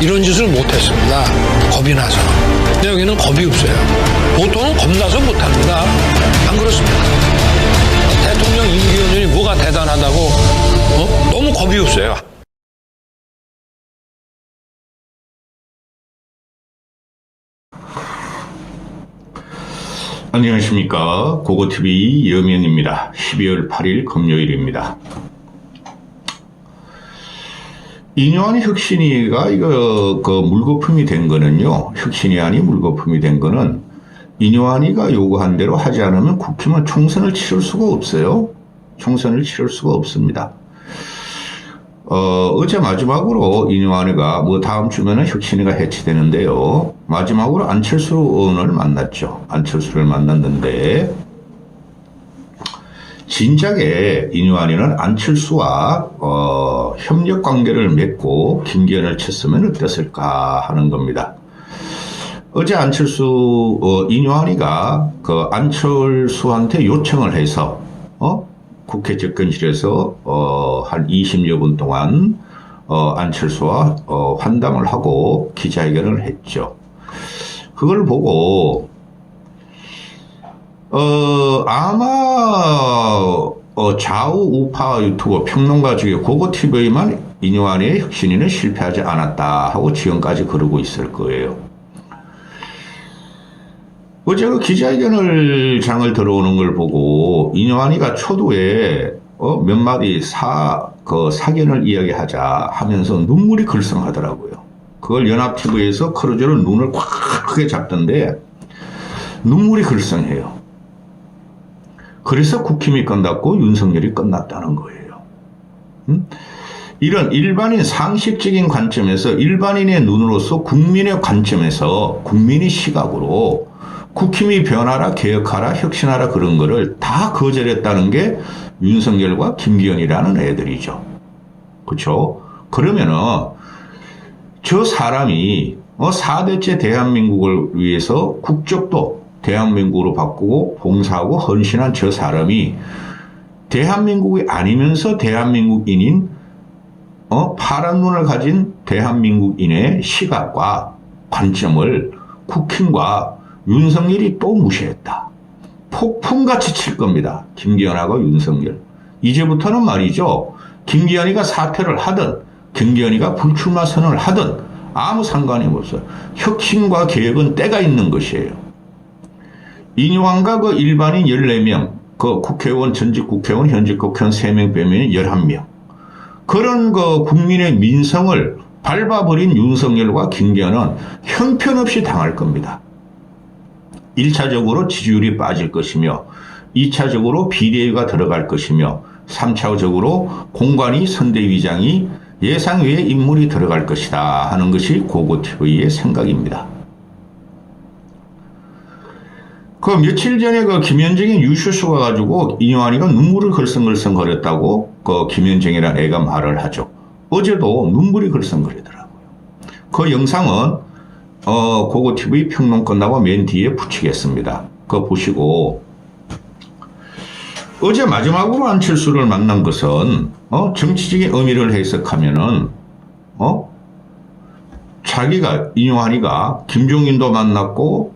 이런 짓을 못했습니다. 겁이 나서. 근데 여기는 겁이 없어요. 보통은 겁나서 못합니다. 안 그렇습니까? 대통령 임기연이 뭐가 대단하다고 너무 겁이 없어요. 안녕하십니까. 고고TV 여면입니다. 12월 8일 금요일입니다. 인요한이 혁신위가 물거품이 된 거는요, 혁신위안이 물거품이 된 거는 인요한이가 요구한 대로 하지 않으면 국힘은 총선을 치를 수가 없어요. 총선을 치를 수가 없습니다. 어제 마지막으로 인요한이가 다음 주면은 혁신위가 해체되는데요. 마지막으로 안철수 의원을 만났죠. 안철수를 만났는데, 진작에 인요한이는 안철수와 협력 관계를 맺고 김기현을 쳤으면 어땠을까 하는 겁니다. 어제 인요한이가 안철수한테 요청을 해서 국회 접근실에서 한 20여 분 동안 안철수와 환담을 하고 기자회견을 했죠. 그걸 보고 아마 좌우 우파 유튜버 평론가 중에 고고TV만 인요한이의 혁신위는 실패하지 않았다 하고 지금까지 그러고 있을 거예요. 어제 기자회견을 장을 들어오는 걸 보고 인요한이가 초두에 몇 마디 사견을 이야기하자 하면서 눈물이 글썽하더라고요. 그걸 연합TV에서 크루즈로 눈을 꽉 크게 잡던데 눈물이 글썽해요. 그래서 국힘이 끝났고 윤석열이 끝났다는 거예요. 이런 일반인 상식적인 관점에서 일반인의 눈으로서 국민의 관점에서 국민의 시각으로 국힘이 변하라, 개혁하라, 혁신하라 그런 거를 다 거절했다는 게 윤석열과 김기현이라는 애들이죠. 그렇죠? 그러면은 저 사람이 4대째 대한민국을 위해서 국적도 대한민국으로 바꾸고 봉사하고 헌신한 저 사람이 대한민국이 아니면서 대한민국인인 파란 눈을 가진 대한민국인의 시각과 관점을 국힘과 윤석열이 또 무시했다. 폭풍같이 칠 겁니다. 김기현하고 윤석열. 이제부터는 말이죠. 김기현이가 사퇴를 하든 김기현이가 불출마 선언을 하든 아무 상관이 없어요. 혁신과 개혁은 때가 있는 것이에요. 인요한과 일반인 14명, 국회의원, 전직 국회의원, 현직 국회의원 3명 빼면 11명. 그런 국민의 민성을 밟아버린 윤석열과 김기현은 형편없이 당할 겁니다. 1차적으로 지지율이 빠질 것이며 2차적으로 비대위가 들어갈 것이며 3차적으로 공관위 선대위장이 예상 외의 인물이 들어갈 것이다 하는 것이 고고TV의 생각입니다. 며칠 전에 김현정이 뉴스쇼가 가지고 인요한이가 눈물을 글썽글썽 거렸다고 김현정이라는 애가 말을 하죠. 어제도 눈물이 글썽거리더라고요. 그 영상은 고고TV 평론 끝나고 맨 뒤에 붙이겠습니다. 그거 보시고 어제 마지막으로 안철수를 만난 것은 정치적인 의미를 해석하면은 자기가 인요한이가 김종인도 만났고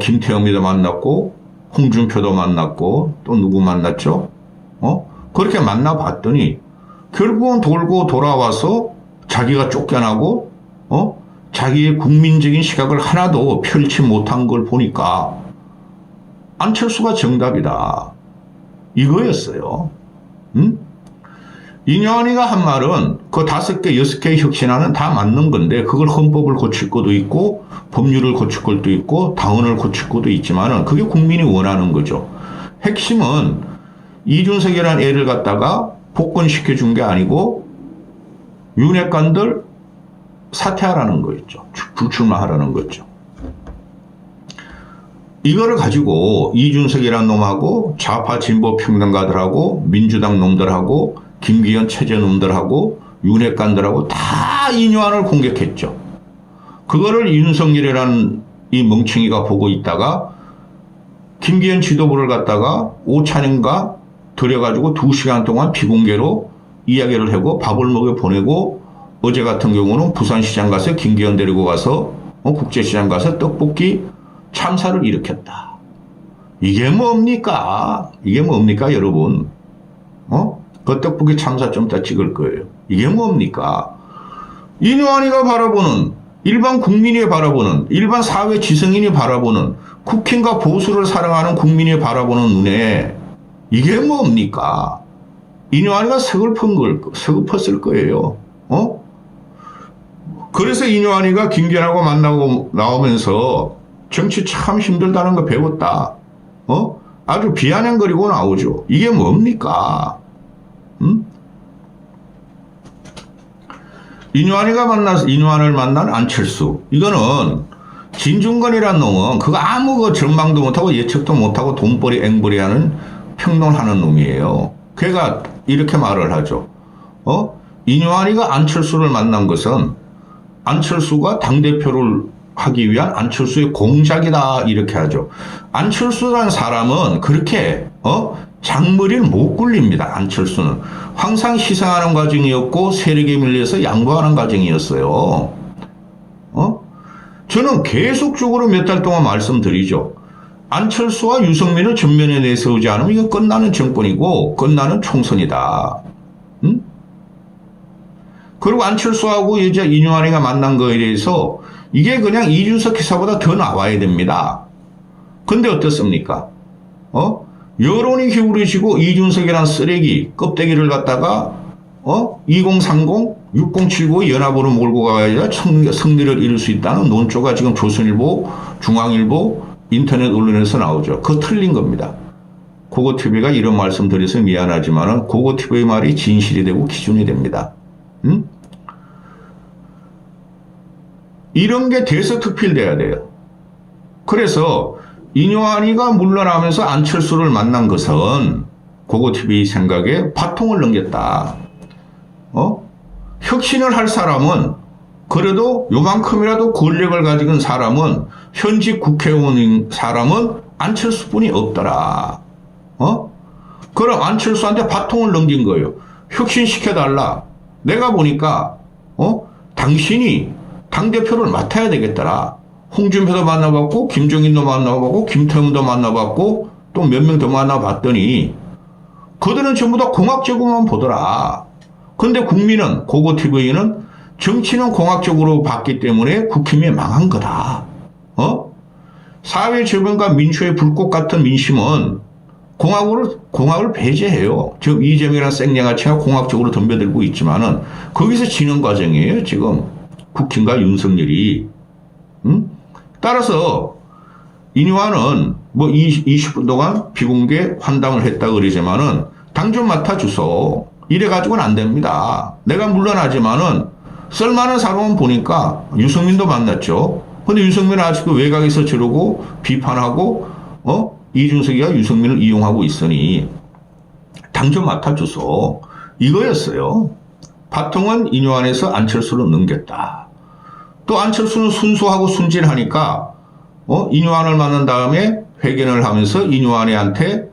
김태형이도 만났고 홍준표도 만났고 또 누구 만났죠? 그렇게 만나봤더니 결국은 돌고 돌아와서 자기가 쫓겨나고 자기의 국민적인 시각을 하나도 펼치 못한 걸 보니까 안철수가 정답이다. 이거였어요. 인요한이가 한 말은 5개, 6개의 혁신안은 다 맞는 건데 그걸 헌법을 고칠 것도 있고 법률을 고칠 것도 있고 당원을 고칠 것도 있지만은 그게 국민이 원하는 거죠. 핵심은 이준석이라는 애를 갖다가 복권시켜 준 게 아니고 윤핵관들 사퇴하라는 거였죠. 불출마하라는 거죠. 이거를 가지고 이준석이라는 놈하고 좌파 진보 평등가들하고 민주당 놈들하고 김기현 체제 놈들하고 윤핵관들하고 다 인요한을 공격했죠. 그거를 윤석열이라는 이 멍청이가 보고 있다가 김기현 지도부를 갖다가 오찬인가 들여가지고 2시간 동안 비공개로 이야기를 하고 밥을 먹여 보내고 어제 같은 경우는 부산시장 가서 김기현 데리고 가서 국제시장 가서 떡볶이 참사를 일으켰다. 이게 뭡니까? 이게 뭡니까, 여러분? 그 떡볶이 참사 좀 이따 찍을 거예요. 이게 뭡니까? 인요한이가 바라보는, 일반 국민이 바라보는, 일반 사회 지성인이 바라보는, 국힘과 보수를 사랑하는 국민이 바라보는 눈에 이게 뭡니까? 인요한이가 서글펐을 거예요. 그래서 인요한이가 김기현하고 만나고 나오면서 정치 참 힘들다는 거 배웠다. 아주 비아냥거리고 나오죠. 이게 뭡니까? 인요한을 만난 안철수. 이거는 진중권이라는 놈은 그거 아무 그 전망도 못하고 예측도 못하고 돈벌이 앵벌이 하는 평론하는 놈이에요. 걔가 이렇게 말을 하죠. 인요한이가 안철수를 만난 것은 안철수가 당대표를 하기 위한 안철수의 공작이다 이렇게 하죠. 안철수라는 사람은 그렇게 장머리를 못 굴립니다. 안철수는 항상 희생하는 과정이었고 세력에 밀려서 양보하는 과정이었어요. 저는 계속적으로 몇 달 동안 말씀드리죠. 안철수와 유승민을 전면에 내세우지 않으면 이거 끝나는 정권이고 끝나는 총선이다. 그리고 안철수하고 이제 인요한이가 만난 거에 대해서 이게 그냥 이준석 기사보다 더 나와야 됩니다. 근데 어떻습니까? 여론이 기울어지고 이준석이란 쓰레기 껍데기를 갖다가 2030, 6079 연합으로 몰고 가야 승리를 이룰 수 있다는 논조가 지금 조선일보, 중앙일보, 인터넷 언론에서 나오죠. 그거 틀린 겁니다. 고고TV가 이런 말씀 드려서 미안하지만 고고TV의 말이 진실이 되고 기준이 됩니다. 이런 게 대서특필돼야 돼요. 그래서 인요한이가 물러나면서 안철수를 만난 것은 고고TV 생각에 바통을 넘겼다. 혁신을 할 사람은 그래도 요만큼이라도 권력을 가진 사람은 현직 국회의원인 사람은 안철수뿐이 없더라. 그럼 안철수한테 바통을 넘긴 거예요. 혁신시켜달라. 내가 보니까 당신이 당대표를 맡아야 되겠더라. 홍준표도 만나봤고 김종인도 만나봤고 김태훈도 만나봤고 또 몇 명 더 만나봤더니 그들은 전부 다 공학적으로만 보더라. 근데 국민은 고고TV는 정치는 공학적으로 봤기 때문에 국힘이 망한 거다. 사회 저변과 민초의 불꽃 같은 민심은 공학을 배제해요. 즉 이재명이라는 생년아치가 공학적으로 덤벼들고 있지만은 거기서 지는 과정이에요. 지금 국힘과 윤석열이. 따라서 인요한은 뭐 20분 동안 비공개 환담을 했다 그러지만은 당 좀 맡아주소. 이래가지고는 안 됩니다. 내가 물러나지만은 쓸만한 사람은 보니까 유승민도 만났죠. 근데 유승민은 아직도 외곽에서 저러고 비판하고 이준석이가 유승민을 이용하고 있으니 당 좀 맡아주소. 이거였어요. 바통은 인요한에서 안철수로 넘겼다. 또 안철수는 순수하고 순진하니까 인요한을 만난 다음에 회견을 하면서 인요한한테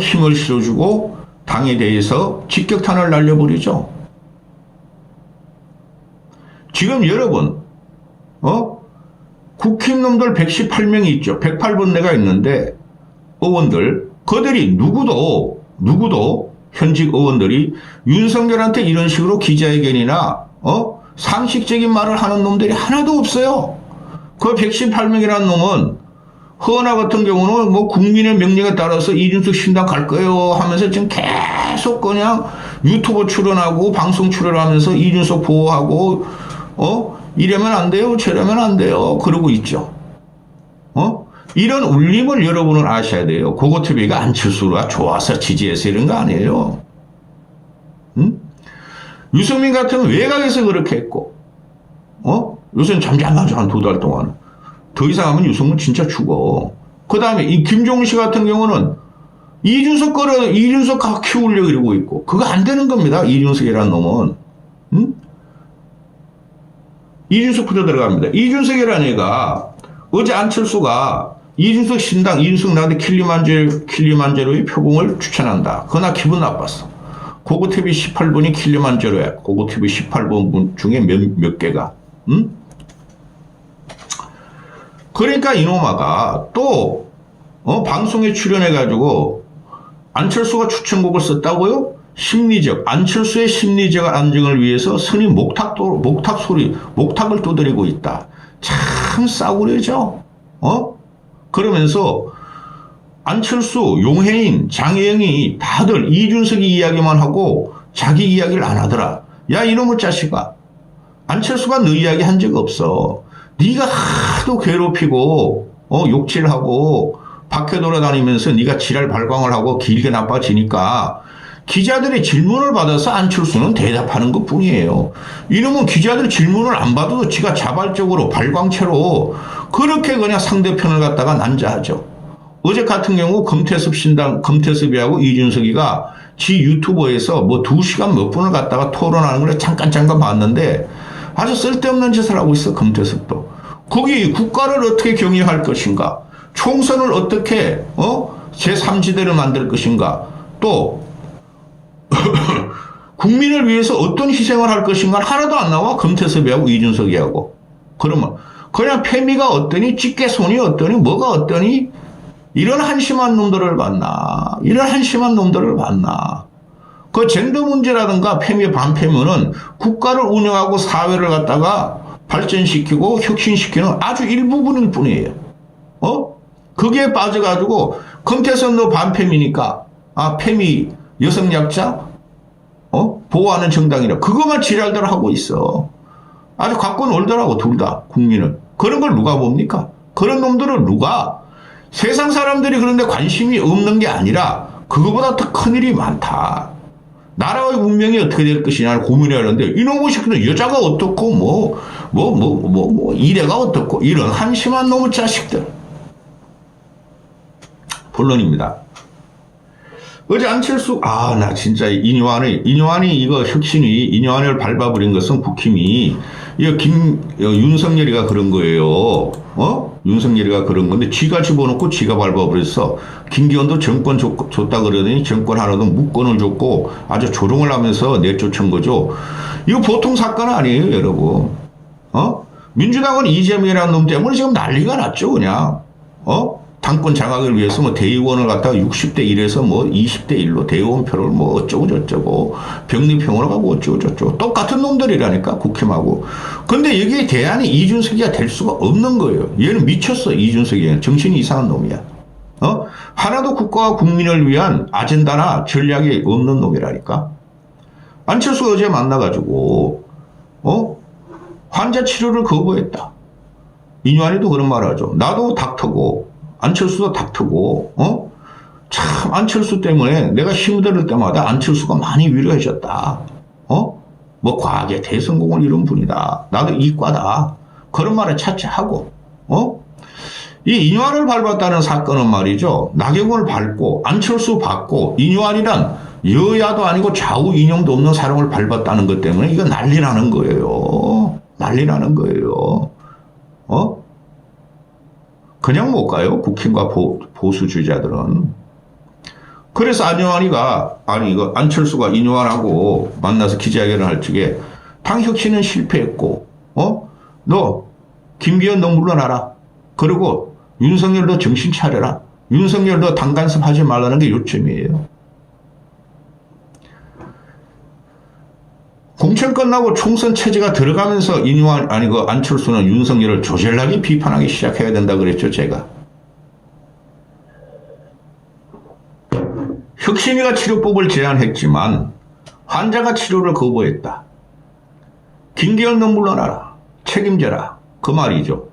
힘을 실어주고 당에 대해서 직격탄을 날려버리죠. 지금 여러분 국힘놈들 118명이 있죠. 108번대가 있는데 의원들 그들이 누구도 현직 의원들이 윤석열한테 이런 식으로 기자회견이나 상식적인 말을 하는 놈들이 하나도 없어요. 그 118명이라는 놈은 허은하 같은 경우는 뭐 국민의 명령에 따라서 이준석 신당 갈 거예요 하면서 지금 계속 그냥 유튜브 출연하고 방송 출연하면서 이준석 보호하고 이러면 안 돼요 저러면 안 돼요 그러고 있죠. 이런 울림을 여러분은 아셔야 돼요. 고고TV가 안철수가 좋아서 지지해서 이런 거 아니에요. 유승민 같은 외곽에서 그렇게 했고 요새는 잠잠하죠. 한 2달 동안. 더 이상 하면 유승민 진짜 죽어. 그 다음에 이 김종인 씨 같은 경우는 이준석 키우려고 이러고 있고 그거 안 되는 겁니다. 이준석이라는 놈은. 이준석부터 들어갑니다. 이준석이라는 애가 어제 안철수가 이준석 신당 이준석 나한테 킬리만자로의 표봉을 추천한다. 그거 나 기분 나빴어. 고고 TV 18번이 킬리만자로야. 고고 TV 18번 중에 몇 개가. 응? 그러니까 이놈아가 또 방송에 출연해가지고 안철수가 추천곡을 썼다고요? 안철수의 심리적 안정을 위해서 스님 목탁을 두드리고 있다. 참 싸구려죠. 그러면서 안철수, 용해인, 장혜영이 다들 이준석이 이야기만 하고 자기 이야기를 안 하더라. 야 이놈의 자식아. 안철수가 너 이야기 한 적 없어. 네가 하도 괴롭히고 욕질하고 밖에 돌아다니면서 네가 지랄 발광을 하고 길게 나빠지니까 기자들의 질문을 받아서 안철수는 대답하는 것뿐이에요. 이놈은 기자들 질문을 안 받아도 지가 자발적으로 발광체로 그렇게 그냥 상대편을 갖다가 난자하죠. 어제 같은 경우 금태섭이하고 이준석이가 지 유튜버에서 뭐 2시간 몇 분을 갖다가 토론하는 걸 잠깐 봤는데 아주 쓸데없는 짓을 하고 있어. 금태섭도. 거기 국가를 어떻게 경영할 것인가, 총선을 어떻게 제3지대를 만들 것인가, 또 국민을 위해서 어떤 희생을 할 것인가 하나도 안 나와. 금태섭이하고 이준석이하고. 그러면 그냥 페미가 어떠니, 집게손이 어떠니, 뭐가 어떠니, 이런 한심한 놈들을 봤나. 그 젠더 문제라든가 페미 반페미는 국가를 운영하고 사회를 갖다가 발전시키고 혁신시키는 아주 일부분일 뿐이에요. 거기에 빠져가지고 금태섭 너 반페미니까 페미 여성약자 보호하는 정당이라 그것만 지랄들 하고 있어. 아주 갖고 놀더라고 둘 다 국민을. 그런 걸 누가 봅니까? 그런 놈들은 누가, 세상 사람들이 그런데 관심이 없는 게 아니라 그거보다 더 큰일이 많다. 나라의 운명이 어떻게 될 것이냐를 고민해야 하는데 이놈의 새끼는 여자가 어떻고 이래가 어떻고 이런 한심한 놈의 자식들. 본론입니다. 어제 안철수, 나 진짜 인요한이 이거 혁신이 인요한을 밟아버린 것은 국힘이, 윤석열이가 그런 거예요. 윤석열이가 그런 건데, 쥐가 집어넣고 쥐가 밟아버렸어. 김기현도 정권 줬다 그러더니 정권 하나도 무권을 줬고 아주 조롱을 하면서 내쫓은 거죠. 이거 보통 사건 아니에요, 여러분. 민주당은 이재명이라는 놈 때문에 지금 난리가 났죠, 그냥. 당권 장악을 위해서 대의원을 갖다가 60대 1에서 20대 1로 대의원표를 어쩌고저쩌고 병리평으로 가고 어쩌고저쩌고 똑같은 놈들이라니까 국힘하고. 근데 여기에 대안이 이준석이가 될 수가 없는 거예요. 얘는 미쳤어. 이준석이는 정신이 이상한 놈이야. 하나도 국가와 국민을 위한 아젠다나 전략이 없는 놈이라니까. 안철수가 어제 만나가지고 환자 치료를 거부했다. 인유한이도 그런 말 하죠. 나도 닥터고 안철수도 닥터고 참 안철수 때문에 내가 힘들 때마다 안철수가 많이 위로해줬다. 과학의 대성공을 이룬 분이다. 나도 이과다. 그런 말을 차차하고 이 인유한을 밟았다는 사건은 말이죠. 나경원을 밟고 안철수 밟고 인유한이란 여야도 아니고 좌우 인용도 없는 사람을 밟았다는 것 때문에 이거 난리 나는 거예요. 그냥 못 가요. 국힘과 보수주의자들은. 그래서 안철수가 인요한하고 만나서 기자회견을 할 적에 당 혁신은 실패했고, 너 김기현 너 물러나라. 그리고 윤석열 너 정신 차려라. 윤석열 너 당 간섭하지 말라는 게 요점이에요. 공천 끝나고 총선 체제가 들어가면서 안철수는 윤석열을 조절하게 비판하기 시작해야 된다 그랬죠, 제가. 혁신위가 치료법을 제안했지만 환자가 치료를 거부했다. 김기현 너 물러나라. 책임져라. 그 말이죠.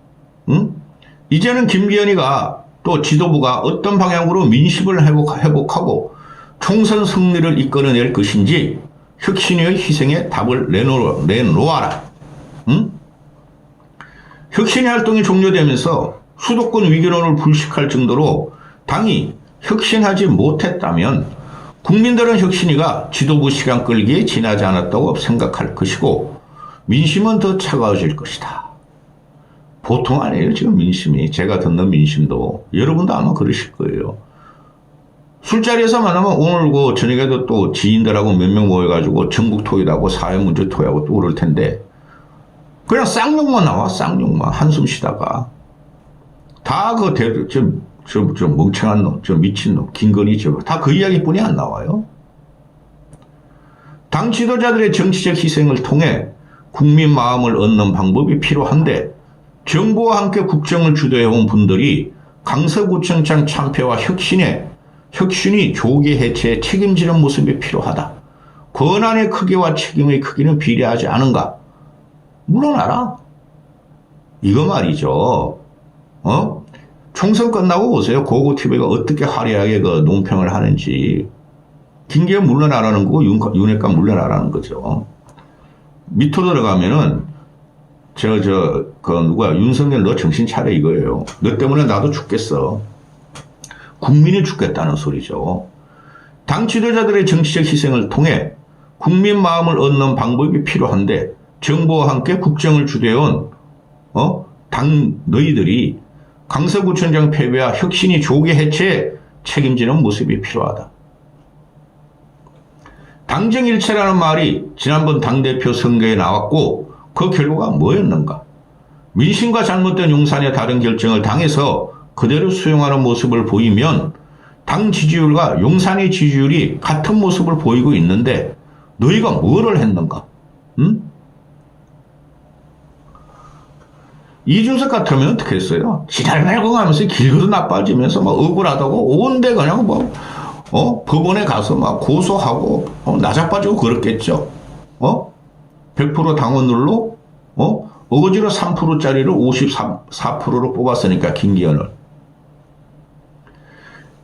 이제는 김기현이가 또 지도부가 어떤 방향으로 민심을 회복하고 총선 승리를 이끌어낼 것인지 혁신위의 희생에 답을 내놓아라. 혁신위 활동이 종료되면서 수도권 위기론을 불식할 정도로 당이 혁신하지 못했다면 국민들은 혁신위가 지도부 시간 끌기에 지나지 않았다고 생각할 것이고 민심은 더 차가워질 것이다. 보통 아니에요, 지금 민심이. 제가 듣는 민심도. 여러분도 아마 그러실 거예요. 술자리에서 만나면 오늘 그 저녁에도 또 지인들하고 몇 명 모여가지고 전국 토의하고 사회문제 토의하고 또 그럴 텐데 그냥 쌍욕만 나와. 쌍욕만 한숨 쉬다가 다 그 저 멍청한 놈, 저 미친 놈, 김건희 저거 다 그 이야기뿐이 안 나와요. 당 지도자들의 정치적 희생을 통해 국민 마음을 얻는 방법이 필요한데 정부와 함께 국정을 주도해온 분들이 강서구청장 참패와 혁신이 조기 해체에 책임지는 모습이 필요하다. 권한의 크기와 책임의 크기는 비례하지 않은가? 물러나라. 이거 말이죠. 총선 끝나고 보세요. 고고TV가 어떻게 화려하게 그 논평을 하는지. 김기현 물러나라는 거고 윤핵관 물러나라는 거죠. 밑으로 들어가면은 윤석열 너 정신 차려 이거예요. 너 때문에 나도 죽겠어. 국민이 죽겠다는 소리죠. 당 지도자들의 정치적 희생을 통해 국민 마음을 얻는 방법이 필요한데 정부와 함께 국정을 주도해온 당 너희들이 강서구청장 패배와 혁신이 조기 해체에 책임지는 모습이 필요하다. 당정일체라는 말이 지난번 당대표 선거에 나왔고 그 결과가 뭐였는가? 민심과 잘못된 용산의 다른 결정을 당에서 그대로 수용하는 모습을 보이면 당 지지율과 용산의 지지율이 같은 모습을 보이고 있는데 너희가 뭐를 했는가? 응? 이준석 같으면 어떻게 했어요? 지랄 말고 하면서 길거도 나빠지면서 막 억울하다고 온데 그냥 법원에 가서 막 고소하고 나자빠지고 그렇겠죠. 100% 당원들로 어거지로 3%짜리를 54%로 뽑았으니까 김기현을.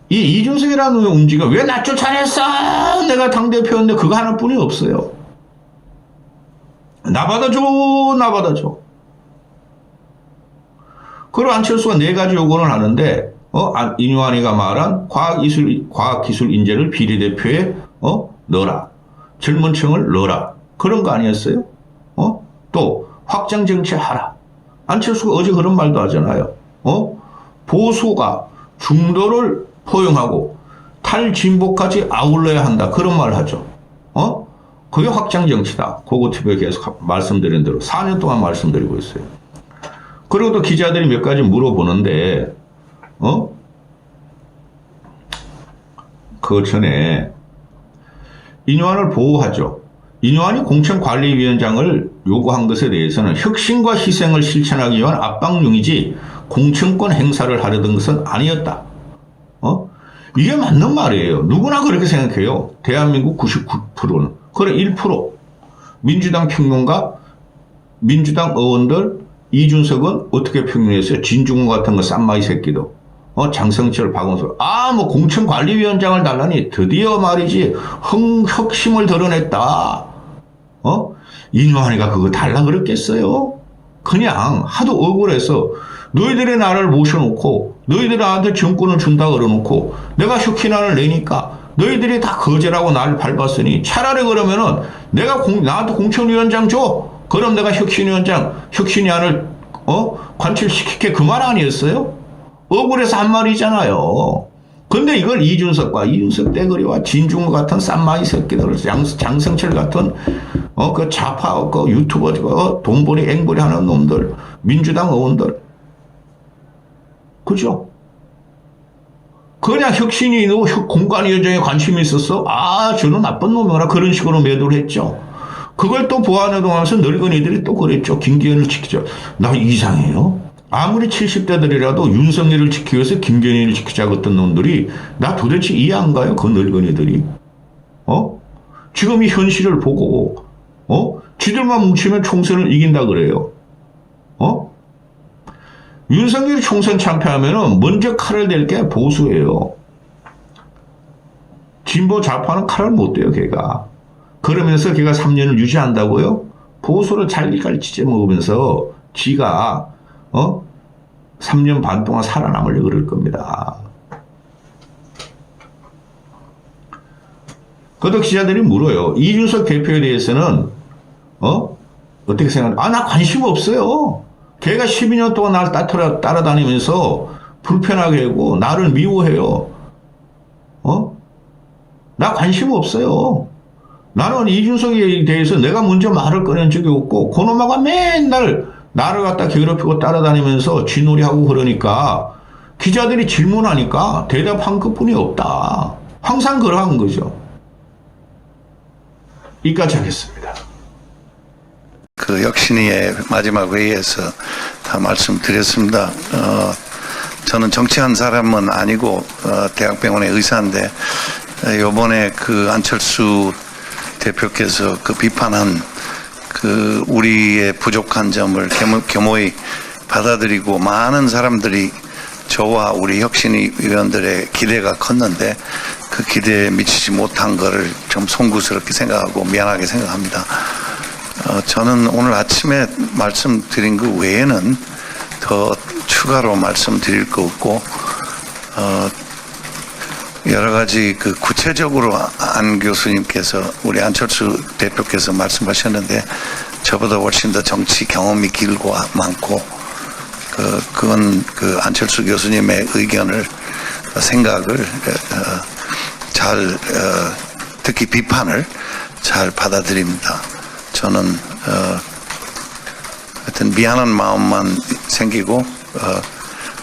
이 이준석이라는 움직이가 왜 나 쫓아냈어? 내가 당대표였는데 그거 하나뿐이 없어요. 나 받아줘. 그리고 안철수가 4가지 요구를 하는데 인유한이가 말한 과학기술 인재를 비례대표에 넣어라. 젊은 층을 넣어라. 그런 거 아니었어요? 또 확장정치하라. 안철수가 어제 그런 말도 하잖아요. 보수가 중도를 포용하고 탈진보까지 아울러야 한다. 그런 말을 하죠. 그게 확장정치다. 고고TV에 계속 말씀드린 대로 4년 동안 말씀드리고 있어요. 그리고 또 기자들이 몇 가지 물어보는데 그 전에 인유한을 보호하죠. 인유한이 공천관리위원장을 요구한 것에 대해서는 혁신과 희생을 실천하기 위한 압박용이지 공천권 행사를 하려던 것은 아니었다. 이게 맞는 말이에요. 누구나 그렇게 생각해요. 대한민국 99%는. 그래 1% 민주당 평론가, 민주당 의원들, 이준석은 어떻게 평론했어요? 진중권 같은 거 쌈마이 새끼도. 장성철, 박원순. 뭐 공천관리위원장을 달라니 드디어 말이지 혁심을 드러냈다. 인유한이가 그거 달라 그랬겠어요? 그냥 하도 억울해서 너희들이 나를 모셔놓고 너희들이 나한테 정권을 준다 그러놓고 내가 혁신안을 내니까 너희들이 다 거절하고 나를 밟았으니 차라리 그러면은 나한테 공천위원장 줘. 그럼 내가 혁신위안을 관철시킬게 그 말 아니었어요? 억울해서 한 말이잖아요. 근데 이걸 이준석 떼거리와 진중권 같은 쌈마이 새끼들, 장성철 같은 그 좌파 그 유튜버 돈벌이 앵벌이 하는 놈들, 민주당 의원들, 그죠? 그냥 혁신이 공관위원장에 관심이 있었어? 저는 나쁜 놈이라 그런 식으로 매도를 했죠. 그걸 또 보완해동하면서 늙은이들이 또 그랬죠. 김기현을 지키자. 나 이상해요. 아무리 70대들이라도 윤석열을 지키기 위해서 김기현을 지키자 같은 놈들이 나 도대체 이해 안 가요. 그 늙은이들이. 지금 이 현실을 보고 지들만 뭉치면 총선을 이긴다 그래요. 윤석열이 총선 참패하면은 먼저 칼을 댈 게 보수예요. 진보 좌파는 칼을 못 대요, 걔가. 그러면서 걔가 3년을 유지한다고요? 보수를 잘리갈리 찢어먹으면서 지가 3년 반 동안 살아남으려고 그럴 겁니다. 그것도 기자들이 물어요. 이준석 대표에 대해서는 어떻게 생각하냐? 나 관심 없어요. 걔가 12년 동안 나를 따라다니면서 불편하게 하고 나를 미워해요. 나 관심 없어요. 나는 이준석에 대해서 내가 먼저 말을 꺼낸 적이 없고 그놈아가 맨날 나를 갖다 괴롭히고 따라다니면서 쥐놀이하고 그러니까 기자들이 질문하니까 대답한 것뿐이 없다. 항상 그러한 거죠. 이까지 하겠습니다. 그 혁신위의 마지막 회의에서 다 말씀드렸습니다. 저는 정치한 사람은 아니고 대학병원의 의사인데 이번에 그 안철수 대표께서 그 비판한 그 우리의 부족한 점을 겸허히 받아들이고 많은 사람들이 저와 우리 혁신위 위원들의 기대가 컸는데 그 기대에 미치지 못한 거를 좀 송구스럽게 생각하고 미안하게 생각합니다. 저는 오늘 아침에 말씀드린 그 외에는 더 추가로 말씀드릴 거 없고 여러 가지 그 구체적으로 안 교수님께서 우리 안철수 대표께서 말씀하셨는데 저보다 훨씬 더 정치 경험이 길고 많고 그건 그 안철수 교수님의 의견을 생각을 잘 특히 비판을 잘 받아들입니다. 저는 하여튼 미안한 마음만 생기고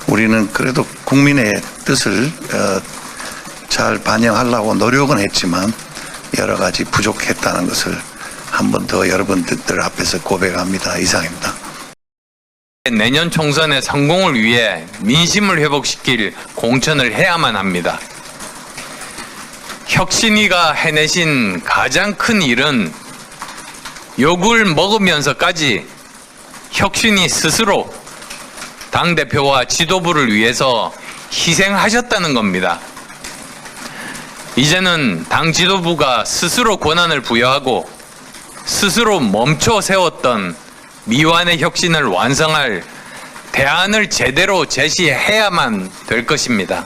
우리는 그래도 국민의 뜻을 잘 반영하려고 노력은 했지만 여러 가지 부족했다는 것을 한 번 더 여러분들 앞에서 고백합니다. 이상입니다. 내년 총선의 성공을 위해 민심을 회복시킬 공천을 해야만 합니다. 혁신위가 해내신 가장 큰 일은 욕을 먹으면서까지 혁신위 스스로 당대표와 지도부를 위해서 희생하셨다는 겁니다. 이제는 당 지도부가 스스로 권한을 부여하고 스스로 멈춰 세웠던 미완의 혁신을 완성할 대안을 제대로 제시해야만 될 것입니다.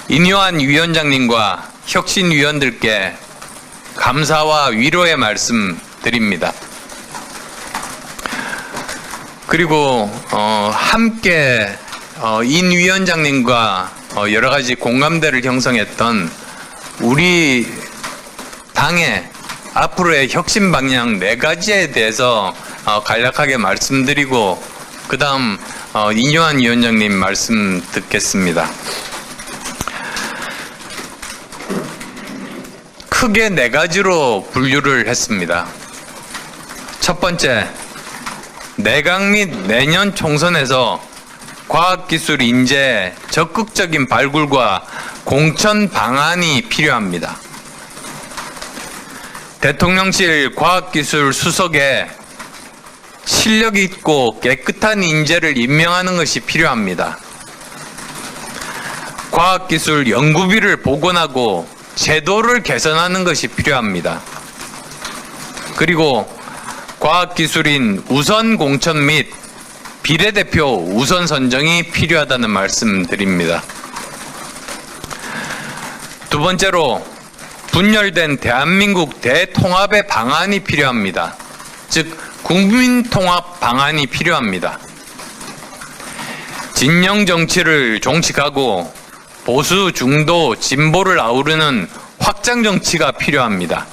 인요한 위원장님과 혁신위원들께 감사와 위로의 말씀 드립니다. 그리고 함께 인 위원장님과 여러 가지 공감대를 형성했던 우리 당의 앞으로의 혁신 방향 4가지에 대해서 간략하게 말씀드리고 그 다음 인요한 위원장님 말씀 듣겠습니다. 크게 4가지로 분류를 했습니다. 첫 번째, 내각 및 내년 총선에서 과학기술 인재 적극적인 발굴과 공천 방안이 필요합니다. 대통령실 과학기술 수석에 실력 있고 깨끗한 인재를 임명하는 것이 필요합니다. 과학기술 연구비를 복원하고 제도를 개선하는 것이 필요합니다. 그리고 과학기술인 우선 공천 및 비례대표 우선 선정이 필요하다는 말씀드립니다. 두 번째로 분열된 대한민국 대통합의 방안이 필요합니다. 즉 국민통합 방안이 필요합니다. 진영 정치를 종식하고 보수, 중도, 진보를 아우르는 확장 정치가 필요합니다.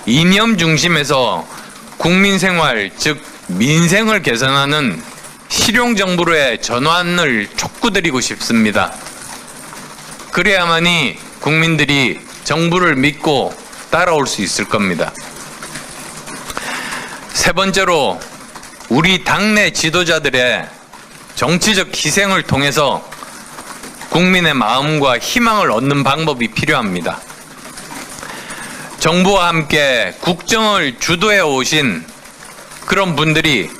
이념 중심에서 국민생활, 즉 민생을 개선하는 실용정부로의 전환을 촉구드리고 싶습니다. 그래야만이 국민들이 정부를 믿고 따라올 수 있을 겁니다. 세 번째로 우리 당내 지도자들의 정치적 희생을 통해서 국민의 마음과 희망을 얻는 방법이 필요합니다. 정부와 함께 국정을 주도해 오신 그런 분들이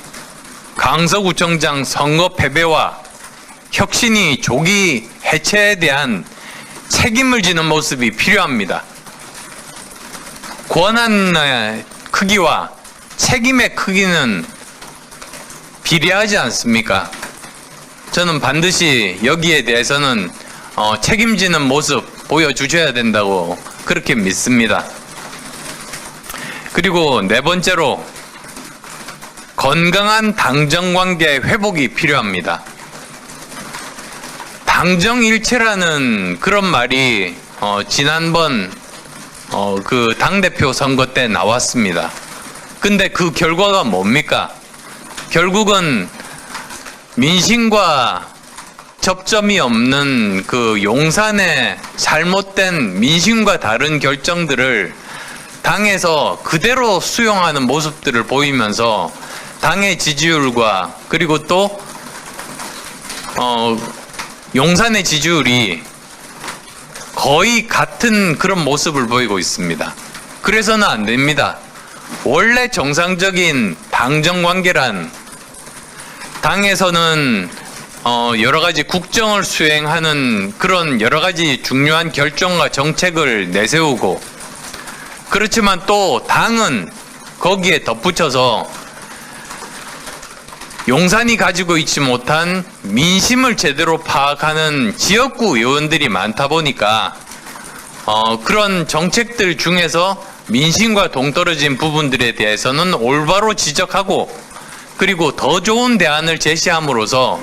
강서구청장 선거 패배와 혁신이 조기 해체에 대한 책임을 지는 모습이 필요합니다. 권한의 크기와 책임의 크기는 비례하지 않습니까? 저는 반드시 여기에 대해서는 책임지는 모습 보여주셔야 된다고 그렇게 믿습니다. 그리고 네 번째로 건강한 당정관계 회복이 필요합니다. 당정일체라는 그런 말이 지난번 그 당대표 선거 때 나왔습니다. 근데 그 결과가 뭡니까? 결국은 민심과 접점이 없는 그 용산의 잘못된 민심과 다른 결정들을 당에서 그대로 수용하는 모습들을 보이면서 당의 지지율과 그리고 또 용산의 지지율이 거의 같은 그런 모습을 보이고 있습니다. 그래서는 안 됩니다. 원래 정상적인 당정 관계란 당에서는 여러 가지 국정을 수행하는 그런 여러 가지 중요한 결정과 정책을 내세우고, 그렇지만 또 당은 거기에 덧붙여서 용산이 가지고 있지 못한 민심을 제대로 파악하는 지역구 의원들이 많다 보니까 그런 정책들 중에서 민심과 동떨어진 부분들에 대해서는 올바로 지적하고, 그리고 더 좋은 대안을 제시함으로써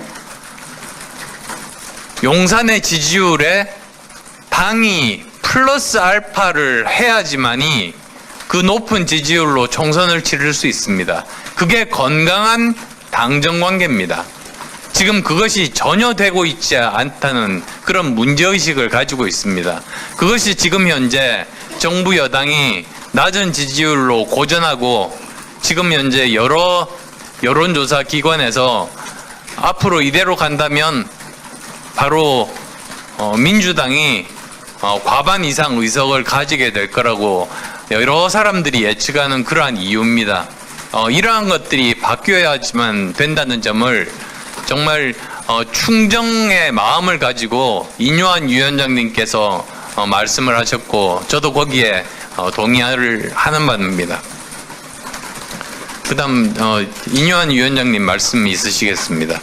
용산의 지지율에 당이 플러스 알파를 해야지만이 그 높은 지지율로 총선을 치를 수 있습니다. 그게 건강한 당정관계입니다. 지금 그것이 전혀 되고 있지 않다는 그런 문제의식을 가지고 있습니다. 그것이 지금 현재 정부 여당이 낮은 지지율로 고전하고, 지금 현재 여러 여론조사 기관에서 앞으로 이대로 간다면 바로 민주당이 과반 이상 의석을 가지게 될 거라고 여러 사람들이 예측하는 그러한 이유입니다. 이러한 것들이 바뀌어야지만 된다는 점을 정말 충정의 마음을 가지고 인요한 위원장님께서 말씀을 하셨고, 저도 거기에 동의를 하는 바입니다. 그 다음 인요한 위원장님 말씀 있으시겠습니다.